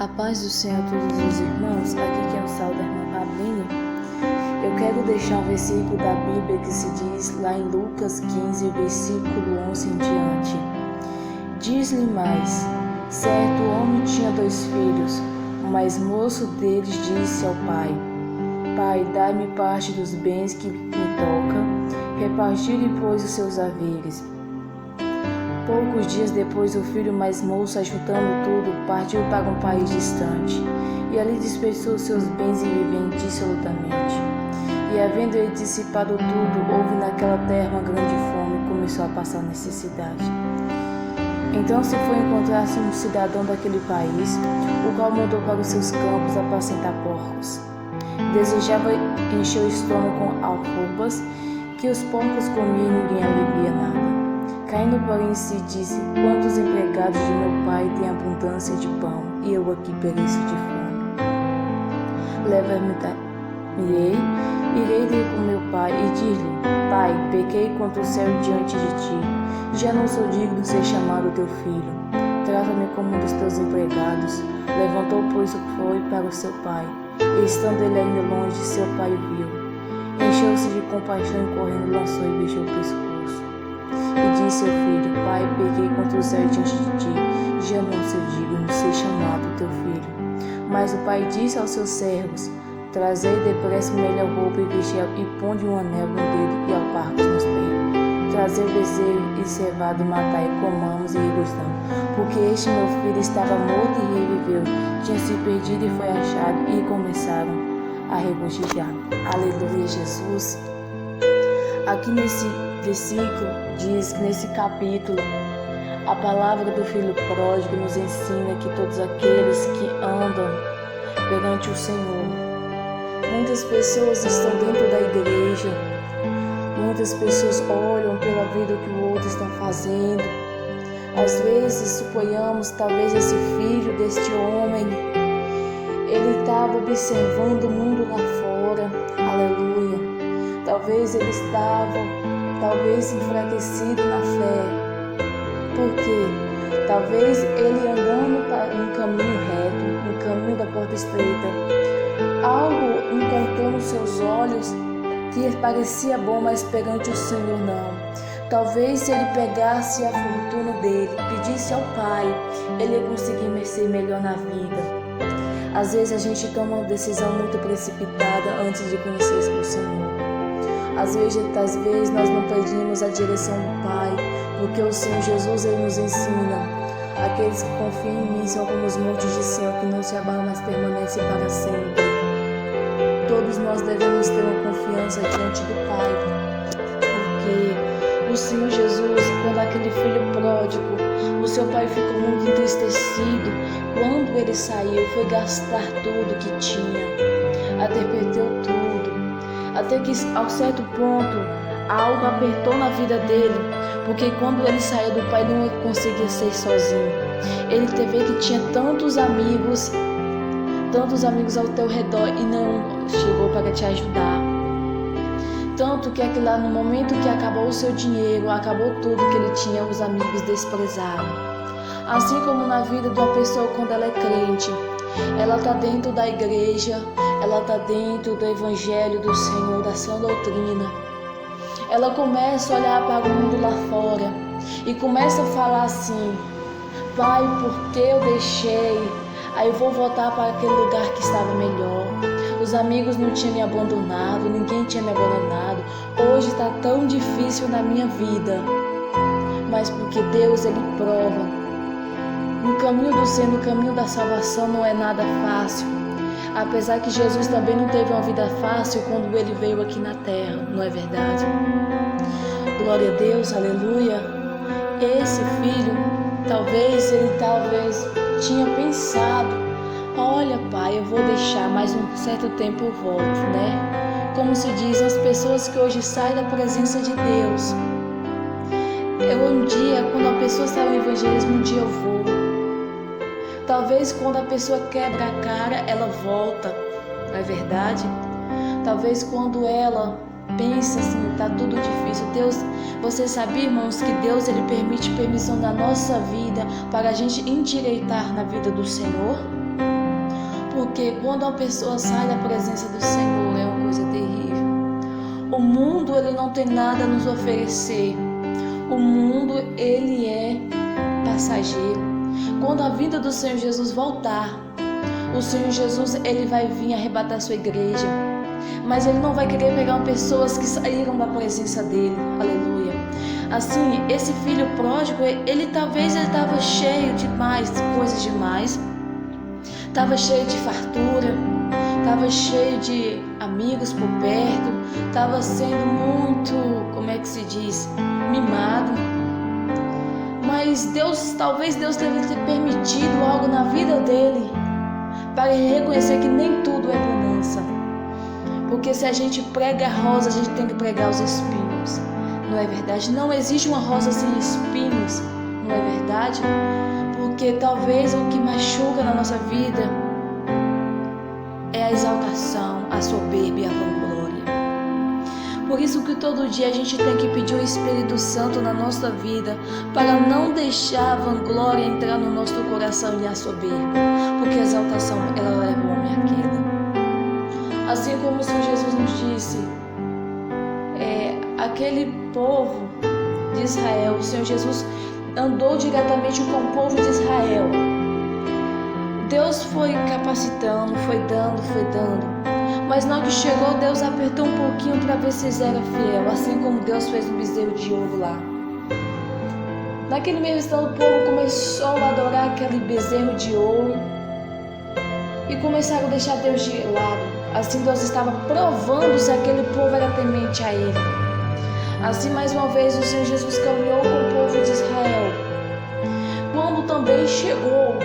A paz do Senhor a todos os irmãos, aqui quem saúda é a irmã Pabline. Eu quero deixar um versículo da Bíblia que se diz lá em Lucas 15, versículo 11 em diante. Diz-lhe mais: certo homem tinha 2 filhos, o mais moço deles disse ao pai: Pai, dai-me parte dos bens que me toca. Repartiu-lhe, pois, os seus haveres. Poucos dias depois, o filho mais moço, ajuntando tudo, partiu para um país distante, e ali dispersou seus bens e viveu dissolutamente. E havendo ele dissipado tudo, houve naquela terra uma grande fome e começou a passar necessidade. Então se foi encontrar-se um cidadão daquele país, o qual mandou para os seus campos apacentar porcos. Desejava encher o estômago com alfarrobas, que os porcos comiam e ninguém alivia nada. Caindo, porém, em si, disse: quantos empregados de meu pai têm abundância de pão, e eu aqui pereço de fome. Leva-me-ei, irei ter com meu pai, e dir-lhe: Pai, pequei contra o céu diante de ti, já não sou digno de ser chamado teu filho. Trata-me como um dos teus empregados. Levantou, pois, foi para o seu pai, e estando ele ainda longe, seu pai o viu. Encheu-se de compaixão e correndo lançou e beijou o pescoço. E disse ao filho: Pai, pequei contra o céu diante de ti, já não sou digno de ser chamado teu filho. Mas o pai disse aos seus servos: Trazei depressa melhor roupa e vestir, e ponde um anel no dedo e alparcas nos peitos. Trazei o bezerro e cevado e matai, e comamos e regozijamos. Porque este meu filho estava morto e reviveu, tinha se perdido e foi achado, e começaram a regozijar. Aleluia, Jesus. Aqui nesse versículo diz que nesse capítulo a palavra do Filho Pródigo nos ensina que todos aqueles que andam perante o Senhor, muitas pessoas estão dentro da igreja, muitas pessoas olham pela vida que o outro está fazendo. Às vezes suponhamos, talvez esse filho deste homem, ele estava observando o mundo lá fora, aleluia. Talvez ele estava enfraquecido na fé. Por quê? Talvez ele andando para um caminho reto, no caminho da porta estreita, algo encontrou nos seus olhos que parecia bom, mas perante o Senhor não. Talvez se ele pegasse a fortuna dele, pedisse ao Pai, ele ia conseguir ser melhor na vida. Às vezes a gente toma uma decisão muito precipitada antes de conhecer o Senhor. Às vezes nós não pedimos a direção do Pai, porque o Senhor Jesus ele nos ensina: aqueles que confiam em mim são como os montes de céu, que não se abalam, mas permanecem para sempre. Todos nós devemos ter uma confiança diante do Pai, porque o Senhor Jesus, quando aquele filho pródigo, o seu pai ficou muito entristecido. Quando ele saiu, foi gastar tudo que tinha, até perdeu tudo. Até que, ao certo ponto, algo apertou na vida dele, porque quando ele saiu do pai, não conseguia ser sozinho. Ele teve que tinha tantos amigos ao teu redor, e não chegou para te ajudar. Tanto que lá no momento que acabou o seu dinheiro, acabou tudo que ele tinha, os amigos desprezaram. Assim como na vida de uma pessoa quando ela é crente, ela está dentro da igreja, ela está dentro do evangelho do Senhor, da sã doutrina. Ela começa a olhar para o mundo lá fora e começa a falar assim: Pai, por que eu deixei? Aí eu vou voltar para aquele lugar que estava melhor. Os amigos não tinham me abandonado, ninguém tinha me abandonado. Hoje está tão difícil na minha vida. Mas porque Deus, ele prova. No caminho do Senhor, no caminho da salvação, não é nada fácil. Apesar que Jesus também não teve uma vida fácil quando ele veio aqui na terra, não é verdade? Glória a Deus, aleluia. Esse filho, talvez tinha pensado: olha, pai, eu vou deixar, mas um certo tempo eu volto, né? Como se diz, as pessoas que hoje saem da presença de Deus. Um dia, quando a pessoa está no evangelismo, um dia eu vou. Talvez quando a pessoa quebra a cara, ela volta, não é verdade? Talvez quando ela pensa assim, tá tudo difícil. Deus, você sabia, irmãos, que Deus ele permite permissão na nossa vida para a gente endireitar na vida do Senhor? Porque quando a pessoa sai da presença do Senhor é uma coisa terrível. O mundo, ele não tem nada a nos oferecer. O mundo, ele é passageiro. Quando a vinda do Senhor Jesus voltar, o Senhor Jesus, ele vai vir arrebatar a sua igreja. Mas ele não vai querer pegar pessoas que saíram da presença dele. Aleluia. Assim, esse filho pródigo, ele estava cheio de coisas demais. Estava cheio de fartura, estava cheio de amigos por perto, estava sendo muito, mimado. Mas talvez Deus tenha permitido algo na vida dele para ele reconhecer que nem tudo é bonança. Porque se a gente prega a rosa, a gente tem que pregar os espinhos. Não é verdade? Não existe uma rosa sem espinhos. Não é verdade? Porque talvez o que machuca na nossa vida é a exaltação, a soberba e a vanglória. Por isso que todo dia a gente tem que pedir o Espírito Santo na nossa vida para não deixar a vanglória entrar no nosso coração e a soberba. Porque a exaltação, ela leva o homem à queda. Assim como o Senhor Jesus nos disse, aquele povo de Israel, o Senhor Jesus andou diretamente com o povo de Israel. Deus foi capacitando, foi dando. Mas na hora que chegou, Deus apertou um pouquinho para ver se eles eram fiel, assim como Deus fez no bezerro de ouro lá. Naquele mesmo instante, o povo começou a adorar aquele bezerro de ouro e começaram a deixar Deus de lado. Assim, Deus estava provando se aquele povo era temente a Ele. Assim, mais uma vez, o Senhor Jesus caminhou com o povo de Israel. Quando também chegou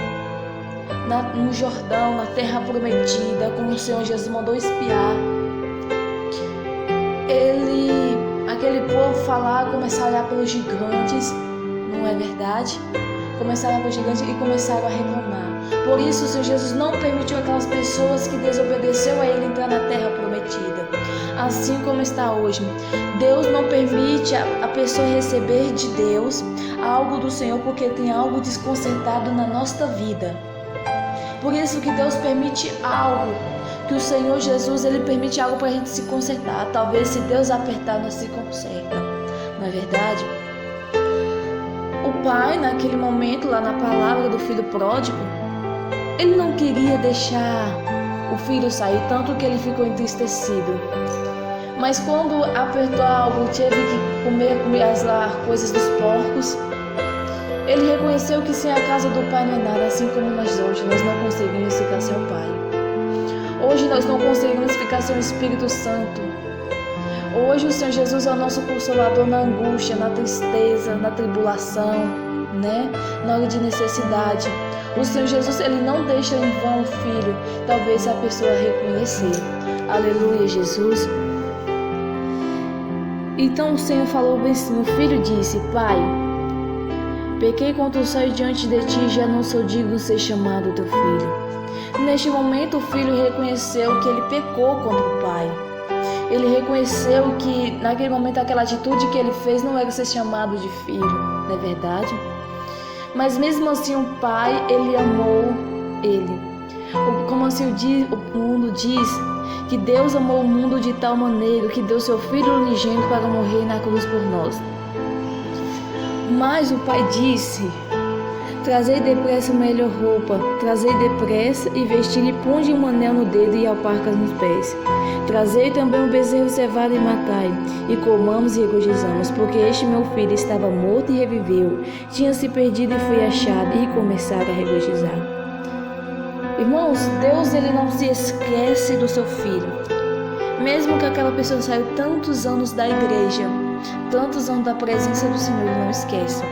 no Jordão, na terra prometida, como o Senhor Jesus mandou espiar, aquele povo começaram a olhar pelos gigantes, não é verdade? Começaram a olhar pelos gigantes e começaram a reclamar. Por isso, o Senhor Jesus não permitiu aquelas pessoas que desobedeceram a Ele entrar na terra prometida. Assim como está hoje, Deus não permite a pessoa receber de Deus algo do Senhor porque tem algo desconcertado na nossa vida. Por isso que Deus permite algo, que o Senhor Jesus, Ele permite algo para a gente se consertar. Talvez se Deus apertar, nós se conserta. Não é verdade? O pai, naquele momento, lá na palavra do filho pródigo, ele não queria deixar o filho sair, tanto que ele ficou entristecido. Mas quando apertou algo, teve que comer as coisas dos porcos, ele reconheceu que sem a casa do Pai não é nada, assim como nós hoje, nós não conseguimos ficar sem o Pai. Hoje nós não conseguimos ficar sem o Espírito Santo. Hoje o Senhor Jesus é o nosso consolador na angústia, na tristeza, na tribulação, né? Na hora de necessidade. O Senhor Jesus, Ele não deixa em vão o Filho, talvez a pessoa reconhecer. Aleluia, Jesus. Então o Senhor falou bem assim, o Filho disse, Pai, pequei contra o céu e diante de ti, já não sou digno de ser chamado teu filho. Neste momento o filho reconheceu que ele pecou contra o pai. Ele reconheceu que naquele momento aquela atitude que ele fez não era ser chamado de filho, não é verdade? Mas mesmo assim o pai, ele amou ele. Como assim o mundo diz, que Deus amou o mundo de tal maneira que deu seu Filho unigênito para morrer na cruz por nós. Mas o pai disse, trazei depressa a melhor roupa, trazei depressa e vestir-lhe, ponde um anel no dedo e alparcas nos pés. Trazei também um bezerro cevado e matai, e comamos e regozijamos, porque este meu filho estava morto e reviveu, tinha se perdido e foi achado, e começaram a regozijar. Irmãos, Deus, Ele não se esquece do seu filho. Mesmo que aquela pessoa saiu tantos anos da igreja, tantos anos da presença do Senhor, Ele não esquece.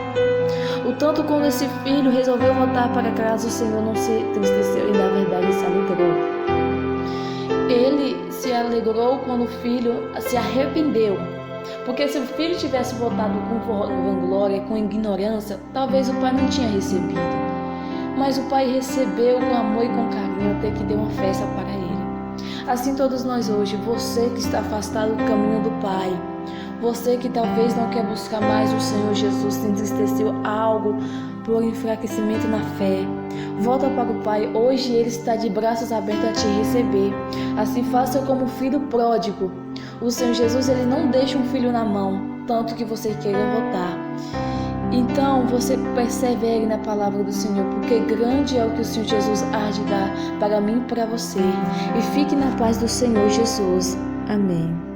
O tanto quando esse filho resolveu voltar para casa, o Senhor não se entristeceu e na verdade se alegrou. Ele se alegrou quando o filho se arrependeu. Porque se o filho tivesse voltado com vanglória, com ignorância, talvez o pai não tinha recebido. Mas o pai recebeu com amor e com carinho até que deu uma festa para ele. Assim todos nós hoje, você que está afastado do caminho do Pai, Você que talvez não quer buscar mais o Senhor Jesus, se entristeceu algo por enfraquecimento na fé, volta para o Pai. Hoje Ele está de braços abertos a te receber. Assim faça como o filho pródigo. O Senhor Jesus, Ele não deixa um filho na mão, tanto que você queira voltar. Então você persevere na palavra do Senhor, porque grande é o que o Senhor Jesus há de dar para mim e para você. E fique na paz do Senhor Jesus. Amém.